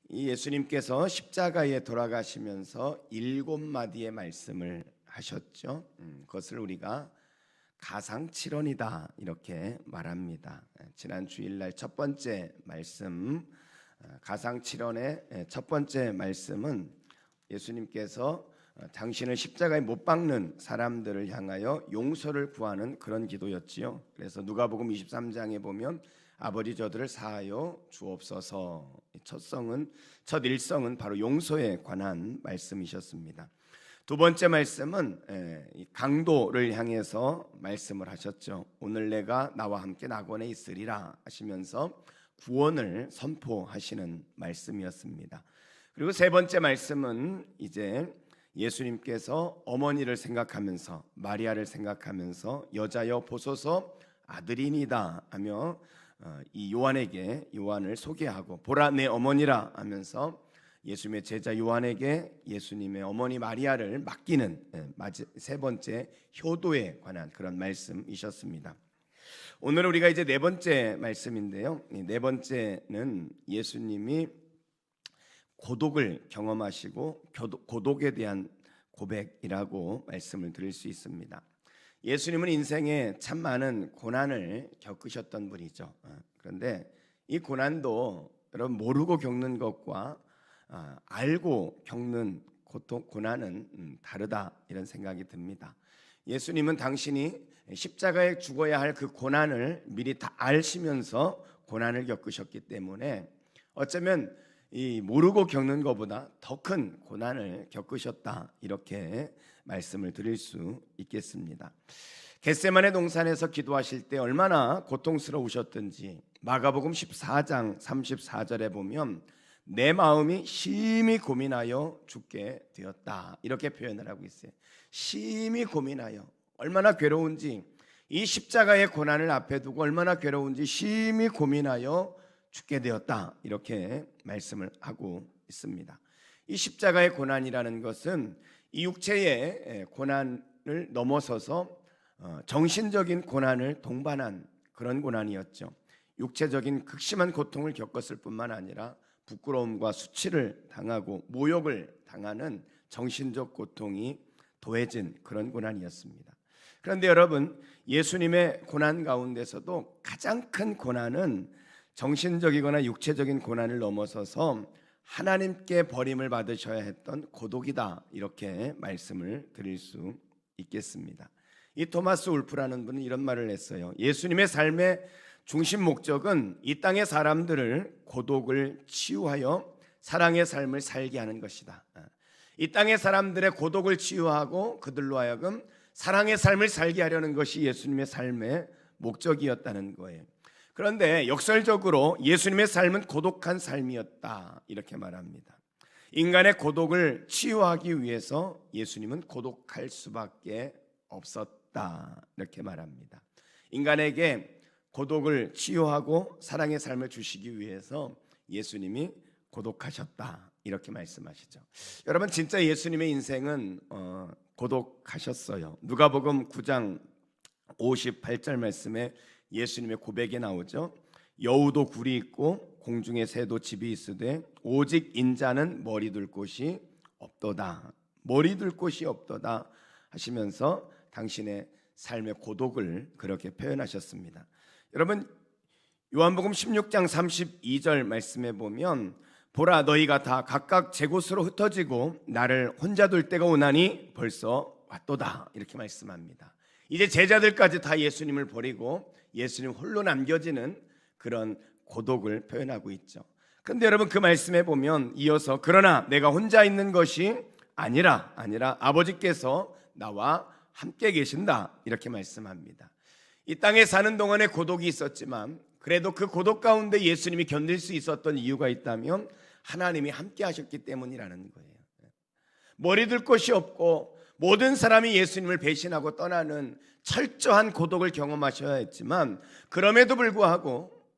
이 예수님께서 십자가에 돌아가시면서 7마디의 말씀을 하셨죠. 그것을 우리가 가상칠언이다 이렇게 말합니다. 지난 주일날 첫 번째 말씀, 가상칠언의 첫 번째 말씀은 예수님께서 당신을 십자가에 못 박는 사람들을 향하여 용서를 구하는 그런 기도였지요. 그래서 누가복음 23장에 보면 아버지 저들을 사하여 주옵소서. 첫 일성은 바로 용서에 관한 말씀이셨습니다. 두 번째 말씀은 강도를 향해서 말씀을 하셨죠. 오늘 내가 나와 함께 낙원에 있으리라 하시면서 구원을 선포하시는 말씀이었습니다. 그리고 세 번째 말씀은 이제 예수님께서 어머니를 생각하면서 마리아를 생각하면서 여자여 보소서 아들이니다 하며 이 요한을 소개하고 보라 내 어머니라 하면서 예수님의 제자 요한에게 예수님의 어머니 마리아를 맡기는 세 번째 효도에 관한 그런 말씀이셨습니다. 오늘 우리가 이제 네 번째 말씀인데요. 네 번째는 예수님이 고독을 경험하시고 고독에 대한 고백이라고 말씀을 드릴 수 있습니다. 예수님은 인생에 참 많은 고난을 겪으셨던 분이죠. 그런데 이 고난도 여러분 모르고 겪는 것과 알고 겪는 고난은 다르다 이런 생각이 듭니다. 예수님은 당신이 십자가에 죽어야 할 그 고난을 미리 다 아시면서 고난을 겪으셨기 때문에 어쩌면 이 모르고 겪는 것보다 더 큰 고난을 겪으셨다 이렇게 말씀을 드릴 수 있겠습니다. 겟세마네 동산에서 기도하실 때 얼마나 고통스러우셨던지 마가복음 14장 34절에 보면 내 마음이 심히 고민하여 죽게 되었다 이렇게 표현을 하고 있어요. 심히 고민하여 얼마나 괴로운지 이 십자가의 고난을 앞에 두고 얼마나 괴로운지 심히 고민하여 죽게 되었다 이렇게 말씀을 하고 있습니다. 이 십자가의 고난이라는 것은 이 육체의 고난을 넘어서서 정신적인 고난을 동반한 그런 고난이었죠. 육체적인 극심한 고통을 겪었을 뿐만 아니라 부끄러움과 수치를 당하고 모욕을 당하는 정신적 고통이 더해진 그런 고난이었습니다. 그런데 여러분, 예수님의 고난 가운데서도 가장 큰 고난은 정신적이거나 육체적인 고난을 넘어서서 하나님께 버림을 받으셔야 했던 고독이다 이렇게 말씀을 드릴 수 있겠습니다. 이 토마스 울프라는 분은 이런 말을 했어요. 예수님의 삶의 중심 목적은 이 땅의 사람들을 고독을 치유하여 사랑의 삶을 살게 하는 것이다. 이 땅의 사람들의 고독을 치유하고 그들로 하여금 사랑의 삶을 살게 하려는 것이 예수님의 삶의 목적이었다는 거예요. 그런데 역설적으로 예수님의 삶은 고독한 삶이었다 이렇게 말합니다. 인간의 고독을 치유하기 위해서 예수님은 고독할 수밖에 없었다 이렇게 말합니다. 인간에게 고독을 치유하고 사랑의 삶을 주시기 위해서 예수님이 고독하셨다 이렇게 말씀하시죠. 여러분 진짜 예수님의 인생은 고독하셨어요. 누가복음 9장 58절 말씀에 예수님의 고백이 나오죠. 여우도 굴이 있고 공중에 새도 집이 있으되 오직 인자는 머리 둘 곳이 없도다. 머리 둘 곳이 없도다 하시면서 당신의 삶의 고독을 그렇게 표현하셨습니다. 여러분 요한복음 16장 32절 말씀에 보면 보라 너희가 다 각각 제 곳으로 흩어지고 나를 혼자 둘 때가 오나니 벌써 왔도다 이렇게 말씀합니다. 이제 제자들까지 다 예수님을 버리고 예수님 홀로 남겨지는 그런 고독을 표현하고 있죠. 그런데 여러분 그 말씀에 보면 이어서 그러나 내가 혼자 있는 것이 아니라 아버지께서 나와 함께 계신다 이렇게 말씀합니다. 이 땅에 사는 동안에 고독이 있었지만 그래도 그 고독 가운데 예수님이 견딜 수 있었던 이유가 있다면 하나님이 함께 하셨기 때문이라는 거예요. 머리 둘 곳이 없고 모든 사람이 예수님을 배신하고 떠나는 철저한 고독을 경험하셔야 했지만 그럼에도 불구하고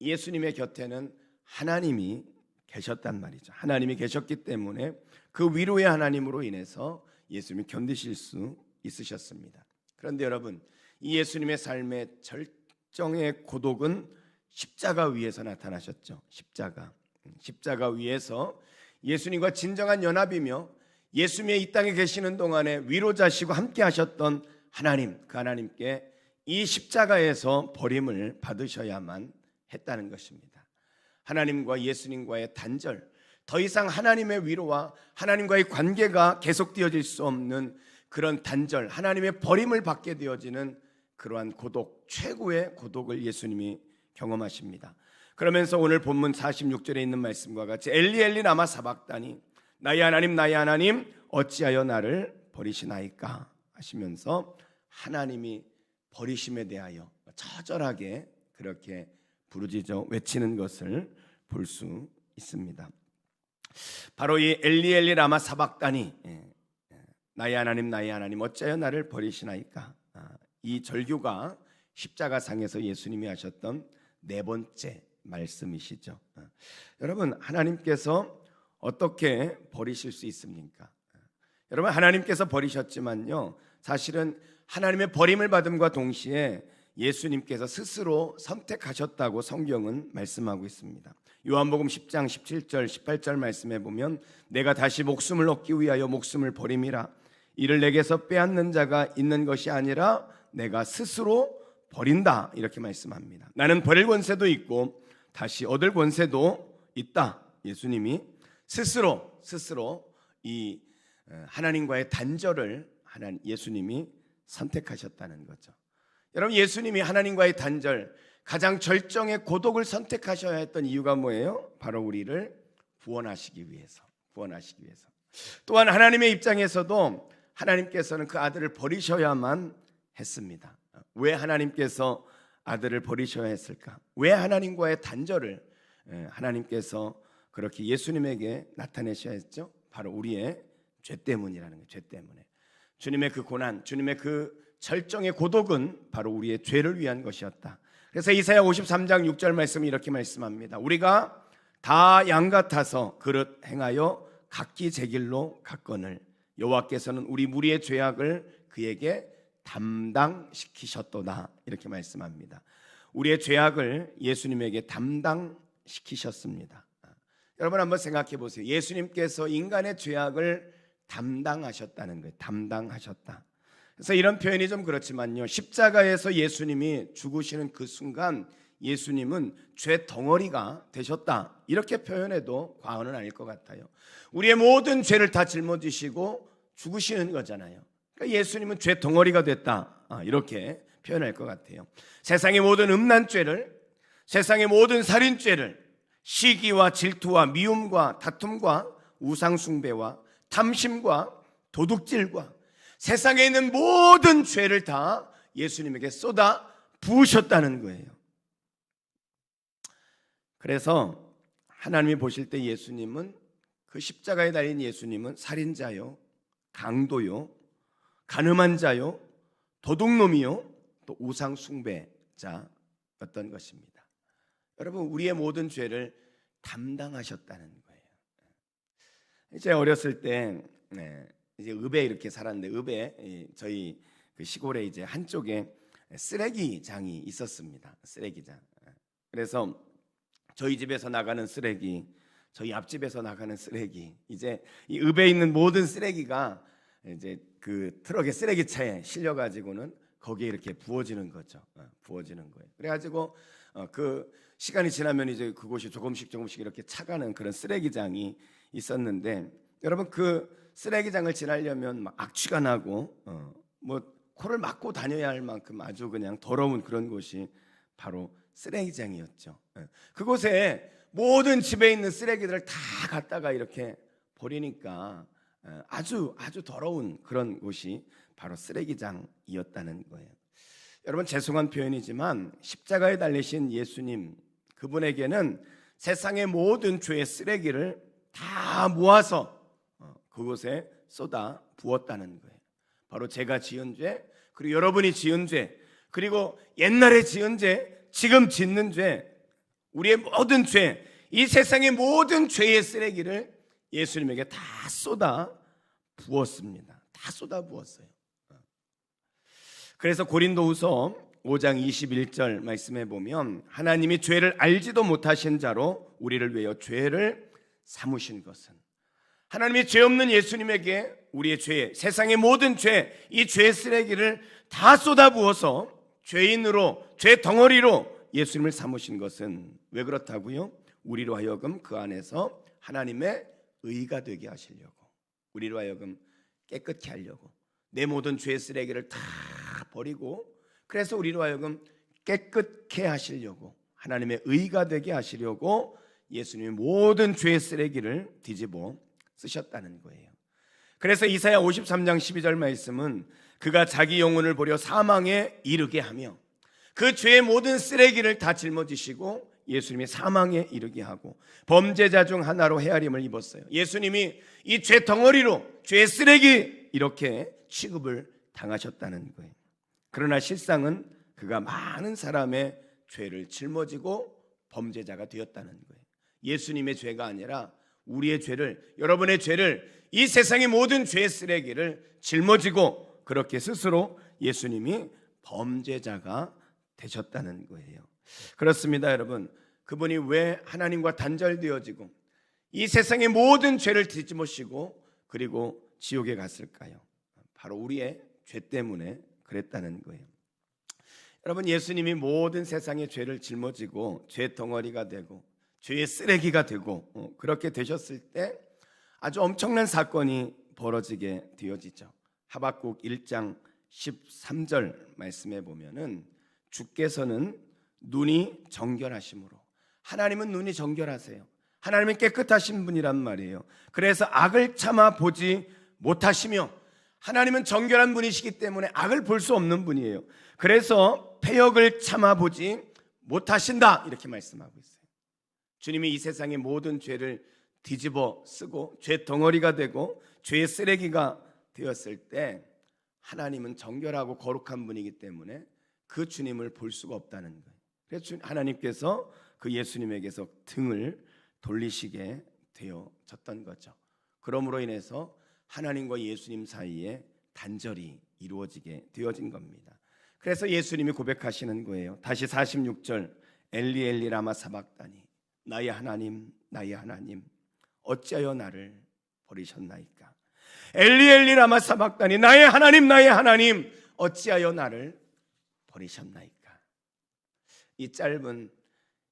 예수님의 곁에는 하나님이 계셨단 말이죠. 하나님이 계셨기 때문에 그 위로의 하나님으로 인해서 예수님이 견디실 수 있으셨습니다. 그런데 여러분 이 예수님의 삶의 절정의 고독은 십자가 위에서 나타나셨죠. 십자가. 십자가 위에서 예수님과 진정한 연합이며 예수님의 이 땅에 계시는 동안에 위로자시고 함께 하셨던 하나님, 그 하나님께 이 십자가에서 버림을 받으셔야만 했다는 것입니다. 하나님과 예수님과의 단절, 더 이상 하나님의 위로와 하나님과의 관계가 계속되어질 수 없는 그런 단절, 하나님의 버림을 받게 되어지는 그러한 고독, 최고의 고독을 예수님이 경험하십니다. 그러면서 오늘 본문 46절에 있는 말씀과 같이 엘리 엘리 라마 사박다니, 나의 하나님 어찌하여 나를 버리시나이까 하시면서 하나님이 버리심에 대하여 처절하게 그렇게 부르짖어 외치는 것을 볼 수 있습니다. 바로 이 엘리 엘리 라마 사박다니, 나의 하나님 어찌하여 나를 버리시나이까, 이 절규가 십자가상에서 예수님이 하셨던 네 번째 말씀이시죠. 여러분, 하나님께서 어떻게 버리실 수 있습니까? 여러분, 하나님께서 버리셨지만요, 사실은 하나님의 버림을 받음과 동시에 예수님께서 스스로 선택하셨다고 성경은 말씀하고 있습니다. 요한복음 10장 17절 18절 말씀에 보면 내가 다시 목숨을 얻기 위하여 목숨을 버림이라, 이를 내게서 빼앗는 자가 있는 것이 아니라 내가 스스로 버린다, 이렇게 말씀합니다. 나는 버릴 권세도 있고 다시 얻을 권세도 있다. 예수님이 스스로 이 하나님과의 단절을 예수님이 선택하셨다는 거죠. 여러분, 예수님이 하나님과의 단절, 가장 절정의 고독을 선택하셔야 했던 이유가 뭐예요? 바로 우리를 구원하시기 위해서. 또한 하나님의 입장에서도 하나님께서는 그 아들을 버리셔야만 했습니다. 왜 하나님께서 아들을 버리셔야 했을까? 왜 하나님과의 단절을 하나님께서 그렇게 예수님에게 나타내셔야 했죠? 바로 우리의 죄 때문이라는 거예요. 죄 때문에. 주님의 그 고난, 주님의 그 절정의 고독은 바로 우리의 죄를 위한 것이었다. 그래서 이사야 53장 6절 말씀이 이렇게 말씀합니다. 우리가 다 양 같아서 그릇 행하여 각기 제 길로 갔거늘 여호와께서는 우리 무리의 죄악을 그에게 담당시키셨도다, 이렇게 말씀합니다. 우리의 죄악을 예수님에게 담당시키셨습니다. 여러분, 한번 생각해 보세요. 예수님께서 인간의 죄악을 담당하셨다는 거예요. 담당하셨다. 그래서 이런 표현이 좀 그렇지만요, 십자가에서 예수님이 죽으시는 그 순간 예수님은 죄 덩어리가 되셨다, 이렇게 표현해도 과언은 아닐 것 같아요. 우리의 모든 죄를 다 짊어지시고 죽으시는 거잖아요. 그러니까 예수님은 죄 덩어리가 됐다, 이렇게 표현할 것 같아요. 세상의 모든 음란 죄를, 세상의 모든 살인 죄를, 시기와 질투와 미움과 다툼과 우상 숭배와 탐심과 도둑질과 세상에 있는 모든 죄를 다 예수님에게 쏟아 부으셨다는 거예요. 그래서 하나님이 보실 때 예수님은, 그 십자가에 달린 예수님은 살인자요, 강도요, 간음한 자요, 도둑놈이요, 또 우상 숭배자였던 것입니다. 여러분, 우리의 모든 죄를 담당하셨다는 거예요. 이제 어렸을 때 이제 읍에 이렇게 살았는데, 읍에 저희 그 시골에 이제 한쪽에 쓰레기장이 있었습니다. 쓰레기장. 그래서 저희 집에서 나가는 쓰레기, 저희 앞집에서 나가는 쓰레기, 이제 이 읍에 있는 모든 쓰레기가 이제 그 트럭의 쓰레기차에 실려가지고는 거기에 이렇게 부어지는 거죠. 부어지는 거예요. 그래가지고 그 시간이 지나면 이제 그곳이 조금씩 이렇게 차가는 그런 쓰레기장이 있었는데, 여러분, 그 쓰레기장을 지나려면 막 악취가 나고 뭐 코를 막고 다녀야 할 만큼 아주 그냥 더러운 그런 곳이 바로 쓰레기장이었죠. 그곳에 모든 집에 있는 쓰레기들을 다 갖다가 이렇게 버리니까 아주 더러운 그런 곳이 바로 쓰레기장이었다는 거예요. 여러분, 죄송한 표현이지만 십자가에 달리신 예수님, 그분에게는 세상의 모든 죄의 쓰레기를 다 모아서 그곳에 쏟아 부었다는 거예요. 바로 제가 지은 죄, 그리고 여러분이 지은 죄, 그리고 옛날에 지은 죄, 지금 짓는 죄, 우리의 모든 죄, 이 세상의 모든 죄의 쓰레기를 예수님에게 다 쏟아 부었습니다. 다 쏟아 부었어요. 그래서 고린도후서 5장 21절 말씀해 보면 하나님이 죄를 알지도 못하신 자로 우리를 위하여 죄를 삼으신 것은, 하나님이 죄 없는 예수님에게 우리의 죄, 세상의 모든 죄, 이 죄 쓰레기를 다 쏟아부어서 죄인으로, 죄 덩어리로 예수님을 삼으신 것은 왜 그렇다고요? 우리로 하여금 그 안에서 하나님의 의가 되게 하시려고, 우리로 하여금 깨끗게 하려고, 내 모든 죄 쓰레기를 다 버리고, 그래서 우리로 하여금 깨끗게 하시려고, 하나님의 의가 되게 하시려고 예수님이 모든 죄 쓰레기를 뒤집어 쓰셨다는 거예요. 그래서 이사야 53장 12절 말씀은 그가 자기 영혼을 버려 사망에 이르게 하며, 그 죄의 모든 쓰레기를 다 짊어지시고 예수님이 사망에 이르게 하고 범죄자 중 하나로 헤아림을 입었어요. 예수님이 이 죄 덩어리로, 죄 쓰레기 이렇게 취급을 당하셨다는 거예요. 그러나 실상은 그가 많은 사람의 죄를 짊어지고 범죄자가 되었다는 거예요. 예수님의 죄가 아니라 우리의 죄를, 여러분의 죄를, 이 세상의 모든 죄 쓰레기를 짊어지고 그렇게 스스로 예수님이 범죄자가 되셨다는 거예요. 그렇습니다, 여러분. 그분이 왜 하나님과 단절되어지고 이 세상의 모든 죄를 뒤집으시고 그리고 지옥에 갔을까요? 바로 우리의 죄 때문에 그랬다는 거예요. 여러분, 예수님이 모든 세상의 죄를 짊어지고 죄 덩어리가 되고 죄의 쓰레기가 되고 그렇게 되셨을 때 아주 엄청난 사건이 벌어지게 되어지죠. 하박국 1장 13절 말씀에 보면은 주께서는 눈이 정결하심으로, 하나님은 눈이 정결하세요. 하나님은 깨끗하신 분이란 말이에요. 그래서 악을 참아 보지 못하시며, 하나님은 정결한 분이시기 때문에 악을 볼 수 없는 분이에요. 그래서 패역을 참아 보지 못하신다, 이렇게 말씀하고 있어요. 주님이 이 세상의 모든 죄를 뒤집어 쓰고 죄 덩어리가 되고 죄의 쓰레기가 되었을 때 하나님은 정결하고 거룩한 분이기 때문에 그 주님을 볼 수가 없다는 거예요. 그래서 하나님께서 그 예수님에게서 등을 돌리시게 되어졌던 거죠. 그러므로 인해서 하나님과 예수님 사이에 단절이 이루어지게 되어진 겁니다. 그래서 예수님이 고백하시는 거예요. 다시 46절, 엘리 엘리 라마 사박다니, 나의 하나님 나의 하나님 어찌하여 나를 버리셨나이까. 엘리 엘리 라마 사박다니, 나의 하나님 나의 하나님 어찌하여 나를 버리셨나이까. 이 짧은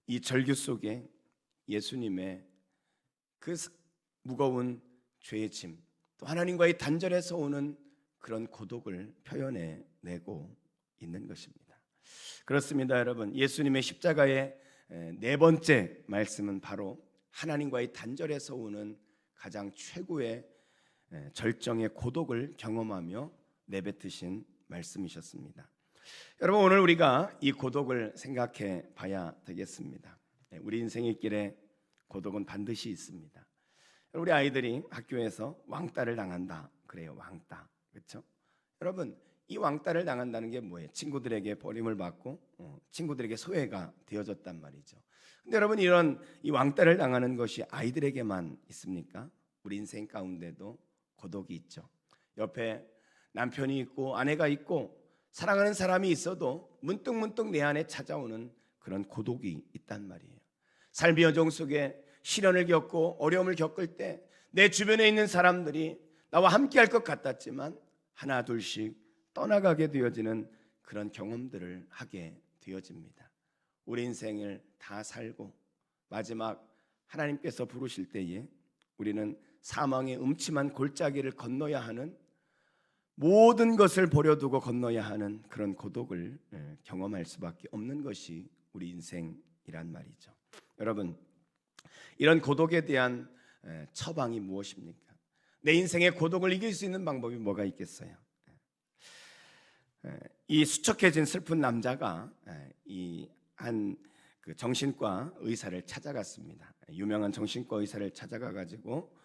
이 절규 속에 예수님의 그 무거운 죄의 짐, 또 하나님과의 단절에서 오는 그런 고독을 표현해내고 있는 것입니다. 그렇습니다, 여러분. 예수님의 십자가의 네 번째 말씀은 바로 하나님과의 단절에서 오는 가장 최고의 절정의 고독을 경험하며 내뱉으신 말씀이셨습니다. 여러분, 오늘 우리가 이 고독을 생각해 봐야 되겠습니다. 우리 인생의 길에 고독은 반드시 있습니다. 우리 아이들이 학교에서 왕따를 당한다 그래요. 왕따, 그렇죠? 여러분, 이 왕따를 당한다는 게 뭐예요? 친구들에게 버림을 받고 친구들에게 소외가 되어졌단 말이죠. 근데 여러분, 이런 이 왕따를 당하는 것이 아이들에게만 있습니까? 우리 인생 가운데도 고독이 있죠. 옆에 남편이 있고 아내가 있고 사랑하는 사람이 있어도 문득문득 내 안에 찾아오는 그런 고독이 있단 말이에요. 삶의 여정 속에 시련을 겪고 어려움을 겪을 때 내 주변에 있는 사람들이 나와 함께할 것 같았지만 하나 둘씩 떠나가게 되어지는 그런 경험들을 하게 되어집니다. 우리 인생을 다 살고 마지막 하나님께서 부르실 때에 우리는 사망의 음침한 골짜기를 건너야 하는, 모든 것을 버려두고 건너야 하는 그런 고독을 경험할 수밖에 없는 것이 우리 인생이란 말이죠. 여러분, 이런 고독에 대한 처방이 무엇입니까? 내 인생의 고독을 이길 수 있는 방법이 뭐가 있겠어요? 이 수척해진 슬픈 남자가 이 한 그 정신과 의사를 찾아갔습니다. 유명한 정신과 의사를 찾아가 가지고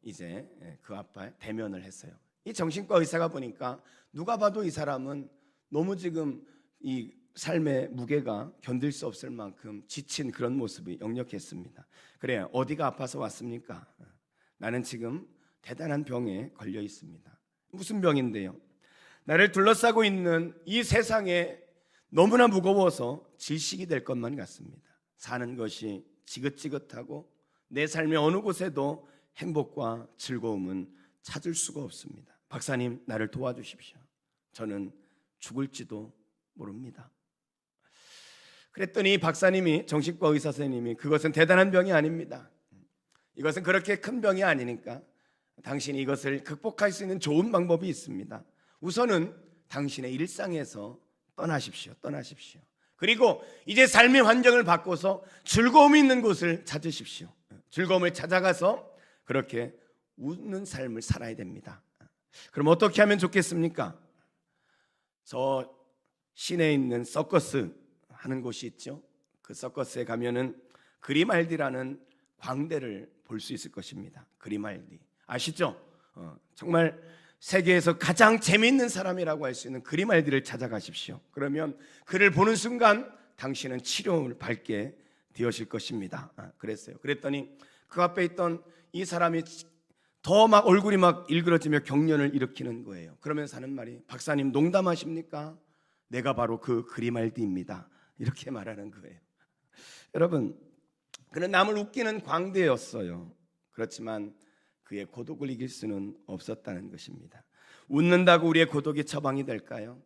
이제 그 앞에 대면을 했어요. 이 정신과 의사가 보니까 누가 봐도 이 사람은 너무 지금 이 삶의 무게가 견딜 수 없을 만큼 지친 그런 모습이 역력했습니다. 그래, 어디가 아파서 왔습니까? 나는 지금 대단한 병에 걸려 있습니다. 무슨 병인데요? 나를 둘러싸고 있는 이 세상에 너무나 무거워서 질식이 될 것만 같습니다. 사는 것이 지긋지긋하고 내 삶의 어느 곳에도 행복과 즐거움은 찾을 수가 없습니다. 박사님, 나를 도와주십시오. 저는 죽을지도 모릅니다. 그랬더니 박사님이, 정신과 의사 선생님이, 그것은 대단한 병이 아닙니다. 이것은 그렇게 큰 병이 아니니까 당신이 이것을 극복할 수 있는 좋은 방법이 있습니다. 우선은 당신의 일상에서 떠나십시오. 그리고 이제 삶의 환경을 바꿔서 즐거움이 있는 곳을 찾으십시오. 즐거움을 찾아가서 그렇게 웃는 삶을 살아야 됩니다. 그럼 어떻게 하면 좋겠습니까? 저 시내에 있는 서커스 하는 곳이 있죠. 그 서커스에 가면은 그리말디라는 광대를 볼 수 있을 것입니다. 그리말디 아시죠? 정말 세계에서 가장 재미있는 사람이라고 할 수 있는 그리말디를 찾아가십시오. 그러면 그를 보는 순간 당신은 치료를 받게 되어질 것입니다. 그랬어요. 그랬더니 그 앞에 있던 이 사람이 더 막 얼굴이 막 일그러지며 경련을 일으키는 거예요. 그러면서 하는 말이, 박사님 농담하십니까? 내가 바로 그 그리말디입니다. 이렇게 말하는 거예요. 여러분, 그는 남을 웃기는 광대였어요. 그렇지만 그의 고독을 이길 수는 없었다는 것입니다. 웃는다고 우리의 고독이 처방이 될까요?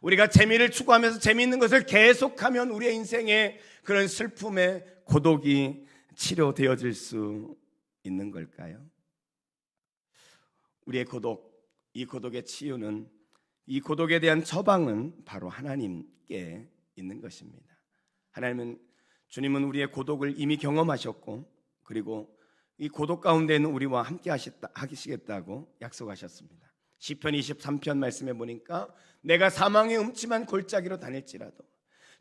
우리가 재미를 추구하면서 재미있는 것을 계속하면 우리의 인생에 그런 슬픔의 고독이 치료되어질 수 있는 걸까요? 우리의 고독, 이 고독의 치유는, 이 고독에 대한 처방은 바로 하나님께 있는 것입니다. 주님은 우리의 고독을 이미 경험하셨고, 그리고 이 고독 가운데는 우리와 함께 하시겠다고 약속하셨습니다. 시편 23편 말씀에 보니까 내가 사망의 음침한 골짜기로 다닐지라도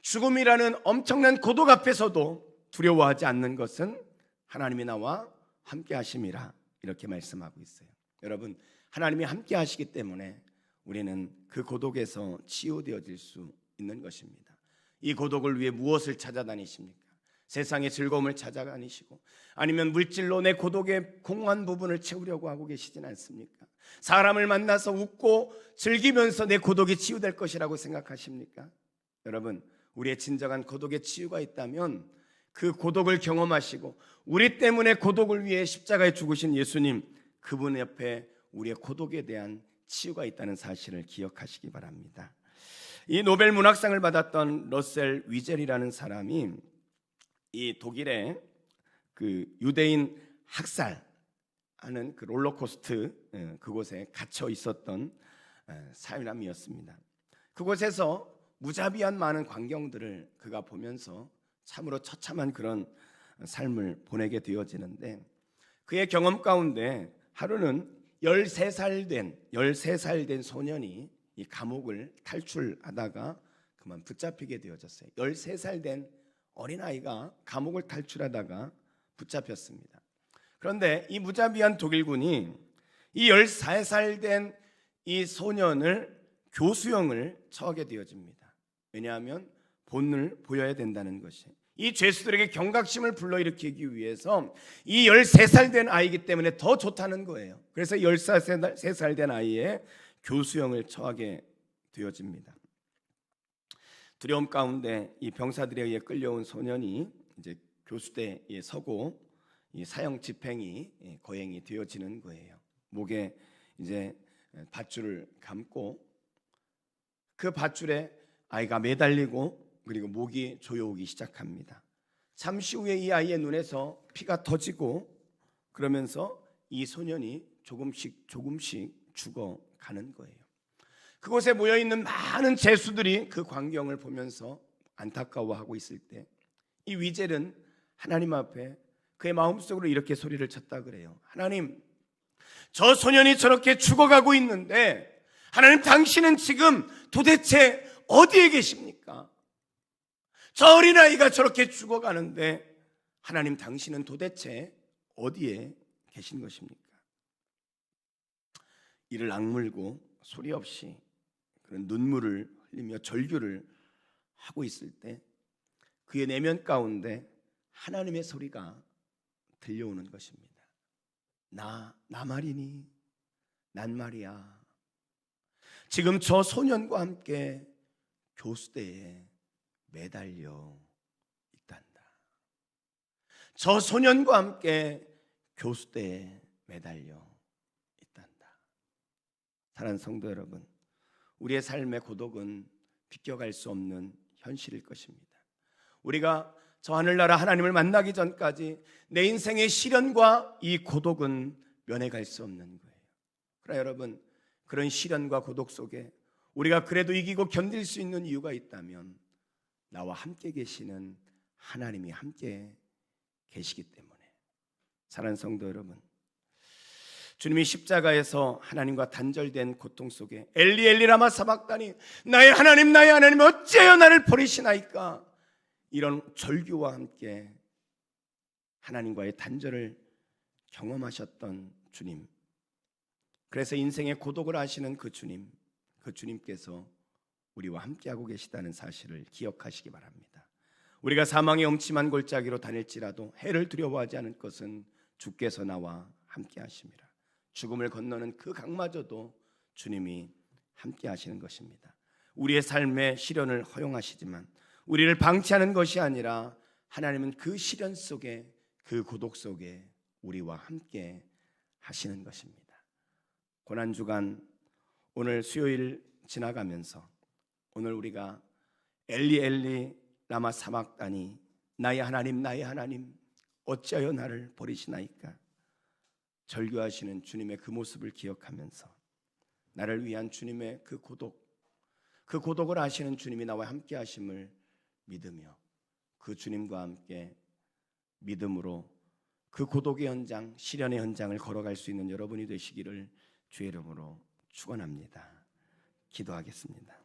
죽음이라는 엄청난 고독 앞에서도 두려워하지 않는 것은 하나님이 나와 함께 하심이라, 이렇게 말씀하고 있어요. 여러분, 하나님이 함께 하시기 때문에 우리는 그 고독에서 치유되어질 수 있는 것입니다. 이 고독을 위해 무엇을 찾아다니십니까? 세상의 즐거움을 찾아다니시고, 아니면 물질로 내 고독의 공허한 부분을 채우려고 하고 계시진 않습니까? 사람을 만나서 웃고 즐기면서 내 고독이 치유될 것이라고 생각하십니까? 여러분, 우리의 진정한 고독의 치유가 있다면 그 고독을 경험하시고 우리 때문에 고독을 위해 십자가에 죽으신 예수님, 그분 옆에 우리의 고독에 대한 치유가 있다는 사실을 기억하시기 바랍니다. 이 노벨 문학상을 받았던 러셀 위젤이라는 사람이 이 독일의 그 유대인 학살하는 그 롤러코스트, 그곳에 갇혀 있었던 사람이었습니다. 그곳에서 무자비한 많은 광경들을 그가 보면서 참으로 처참한 그런 삶을 보내게 되어지는데, 그의 경험 가운데 하루는 13살 된 소년이 이 감옥을 탈출하다가 그만 붙잡히게 되어졌어요. 13살 된 어린아이가 감옥을 탈출하다가 붙잡혔습니다. 그런데 이 무자비한 독일군이 이 13살 된 이 소년을 교수형을 처하게 되어집니다. 왜냐하면 본을 보여야 된다는 것이, 이 죄수들에게 경각심을 불러일으키기 위해서 이 13살 된 아이이기 때문에 더 좋다는 거예요. 그래서 13살 된 아이의 교수형을 처하게 되어집니다. 두려움 가운데 이 병사들에 의해 끌려온 소년이 이제 교수대에 서고 이 사형 집행이 거행이 되어지는 거예요. 목에 이제 밧줄을 감고 그 밧줄에 아이가 매달리고, 그리고 목이 조여오기 시작합니다. 잠시 후에 이 아이의 눈에서 피가 터지고, 그러면서 이 소년이 조금씩 죽어가는 거예요. 그곳에 모여있는 많은 죄수들이 그 광경을 보면서 안타까워하고 있을 때, 이 위젤은 하나님 앞에 그의 마음속으로 이렇게 소리를 쳤다 그래요. 하나님, 저 소년이 저렇게 죽어가고 있는데 하나님, 당신은 지금 도대체 어디에 계십니까? 저 어린아이가 저렇게 죽어가는데 하나님, 당신은 도대체 어디에 계신 것입니까? 이를 악물고 소리 없이 그런 눈물을 흘리며 절규를 하고 있을 때 그의 내면 가운데 하나님의 소리가 들려오는 것입니다. 나 말이니? 난 말이야. 지금 저 소년과 함께 교수대에 매달려 있단다. 저 소년과 함께 교수대에 매달려 있단다. 사랑하는 성도 여러분, 우리의 삶의 고독은 비껴갈 수 없는 현실일 것입니다. 우리가 저 하늘나라 하나님을 만나기 전까지 내 인생의 시련과 이 고독은 면해갈 수 없는 거예요. 그러나 여러분, 그런 시련과 고독 속에 우리가 그래도 이기고 견딜 수 있는 이유가 있다면 나와 함께 계시는 하나님이 함께 계시기 때문에. 사랑하는 성도 여러분, 주님이 십자가에서 하나님과 단절된 고통 속에 엘리 엘리 라마 사박다니, 나의 하나님 어찌하여 나를 버리시나이까, 이런 절규와 함께 하나님과의 단절을 경험하셨던 주님, 그래서 인생의 고독을 아시는 그 주님께서 우리와 함께하고 계시다는 사실을 기억하시기 바랍니다. 우리가 사망의 엄침한 골짜기로 다닐지라도 해를 두려워하지 않을 것은 주께서 나와 함께하심이라. 죽음을 건너는 그 강마저도 주님이 함께하시는 것입니다. 우리의 삶의 시련을 허용하시지만 우리를 방치하는 것이 아니라 하나님은 그 시련 속에, 그 고독 속에 우리와 함께 하시는 것입니다. 고난주간 오늘 수요일 지나가면서 오늘 우리가 엘리 엘리 라마 사박다니, 나의 하나님 어찌하여 나를 버리시나이까, 절규하시는 주님의 그 모습을 기억하면서 나를 위한 주님의 그 고독을 아시는 주님이 나와 함께 하심을 믿으며 그 주님과 함께 믿음으로 그 고독의 현장, 시련의 현장을 걸어갈 수 있는 여러분이 되시기를 주의 이름으로 축원합니다. 기도하겠습니다.